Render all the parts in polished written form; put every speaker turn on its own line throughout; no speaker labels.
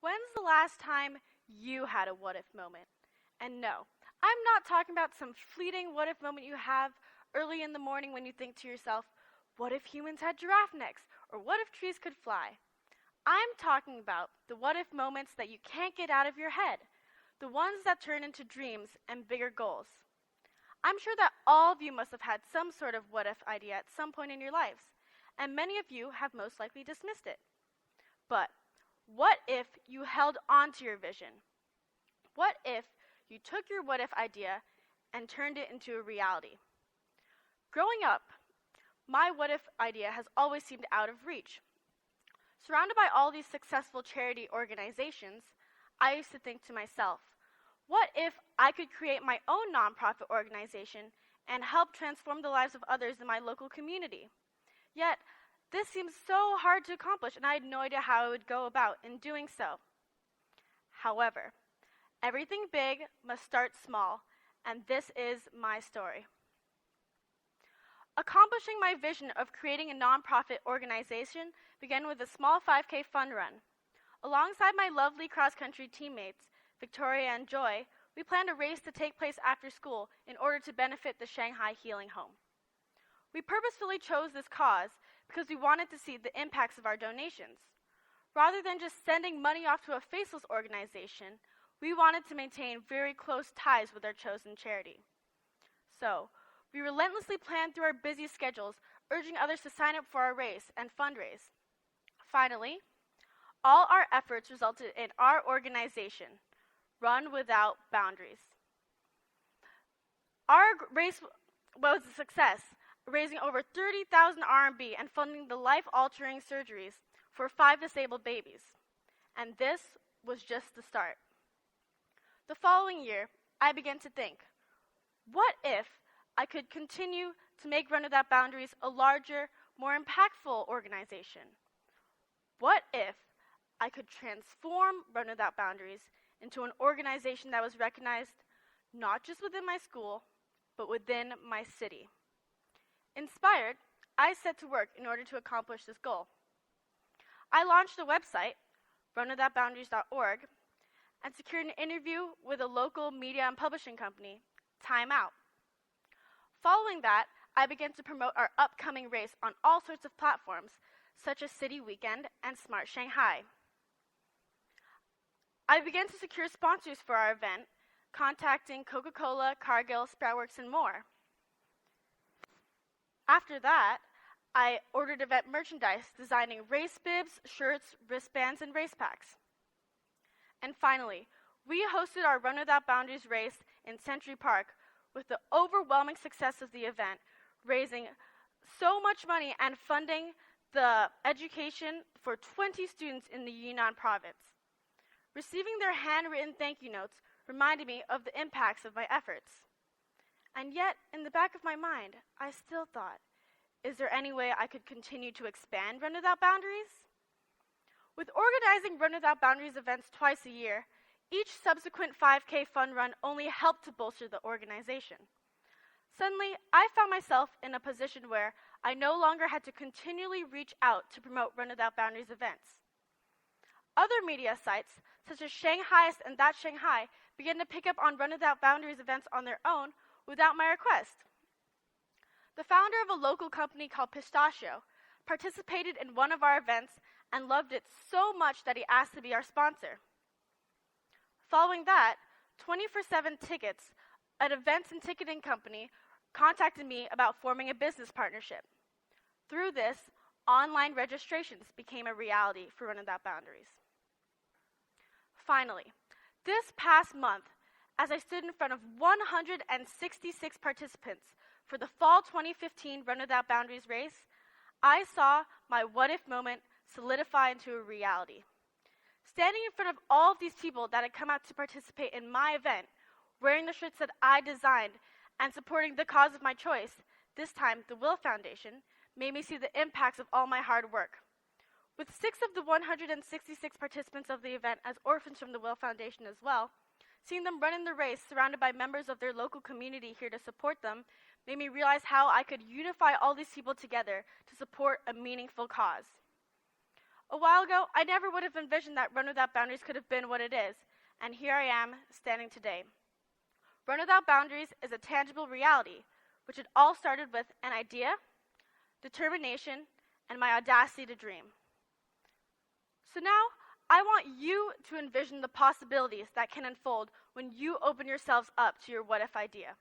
When's the last time you had a what if moment? And no, I'm not talking about some fleeting what if moment you have early in the morning when you think to yourself, what if humans had giraffe necks? Or what if trees could fly? I'm talking about the what if moments that you can't get out of your head, the ones that turn into dreams and bigger goals. I'm sure that all of you must have had some sort of what if idea at some point in your lives, and many of you have most likely dismissed it. But what if you held on to your vision? What if you took your what if idea and turned it into a reality? Growing up, my what if idea has always seemed out of reach. Surrounded by all these successful charity organizations, I used to think to myself, what if I could create my own nonprofit organization and help transform the lives of others in my local community? Yet, this seems so hard to accomplish, and I had no idea how I would go about in doing so. However, everything big must start small, and this is my story. Accomplishing my vision of creating a nonprofit organization began with a small 5K fun run. Alongside my lovely cross-country teammates, Victoria and Joy, we planned a race to take place after school in order to benefit the Shanghai Healing Home. We purposefully chose this cause because we wanted to see the impacts of our donations. Rather than just sending money off to a faceless organization, we wanted to maintain very close ties with our chosen charity. So, we relentlessly planned through our busy schedules, urging others to sign up for our race and fundraise. Finally, all our efforts resulted in our organization, Run Without Boundaries. Our race was a success, raising over 30,000 RMB and funding the life-altering surgeries for 5 disabled babies. And this was just the start. The following year, I began to think, what if I could continue to make Run Without Boundaries a larger, more impactful organization? What if I could transform Run Without Boundaries into an organization that was recognized not just within my school, but within my city? Inspired, I set to work in order to accomplish this goal. I launched a website, runwithoutboundaries.org, and secured an interview with a local media and publishing company, Time Out. Following that, I began to promote our upcoming race on all sorts of platforms, such as City Weekend and Smart Shanghai. I began to secure sponsors for our event, contacting Coca-Cola, Cargill, Sproutworks, and more. After that, I ordered event merchandise, designing race bibs, shirts, wristbands, and race packs. And finally, we hosted our Run Without Boundaries race in Century Park with the overwhelming success of the event, raising so much money and funding the education for 20 students in the Yunnan province. Receiving their handwritten thank you notes reminded me of the impacts of my efforts. And yet, in the back of my mind, I still thought, is there any way I could continue to expand Run Without Boundaries? With organizing Run Without Boundaries events twice a year, each subsequent 5K fun run only helped to bolster the organization. Suddenly, I found myself in a position where I no longer had to continually reach out to promote Run Without Boundaries events. Other media sites, such as Shanghaiist and That Shanghai, began to pick up on Run Without Boundaries events on their own without my request. The founder of a local company called Pistachio participated in one of our events and loved it so much that he asked to be our sponsor. Following that, 24/7 Tickets, an events and ticketing company, contacted me about forming a business partnership. Through this, online registrations became a reality for Run Without Boundaries. Finally, this past month, as I stood in front of 166 participants for the fall 2015 Run Without Boundaries race, I saw my what-if moment solidify into a reality. Standing in front of all of these people that had come out to participate in my event, wearing the shirts that I designed, and supporting the cause of my choice, this time the Will Foundation, made me see the impacts of all my hard work. With 6 of the 166 participants of the event as orphans from the Will Foundation as well, seeing them run in the race surrounded by members of their local community here to support them made me realize how I could unify all these people together to support a meaningful cause. A while ago, I never would have envisioned that Run Without Boundaries could have been what it is, and here I am, standing today. Run Without Boundaries is a tangible reality, which it all started with an idea, determination, and my audacity to dream. So now, I want you to envision the possibilities that can unfold when you open yourselves up to your what-if idea.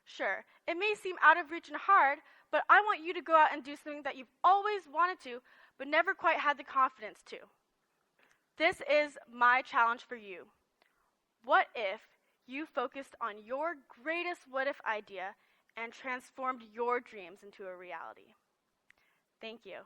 Sure, it may seem out of reach and hard, but I want you to go out and do something that you've always wanted to, but never quite had the confidence to. This is my challenge for you. What if you focused on your greatest what-if idea and transformed your dreams into a reality? Thank you.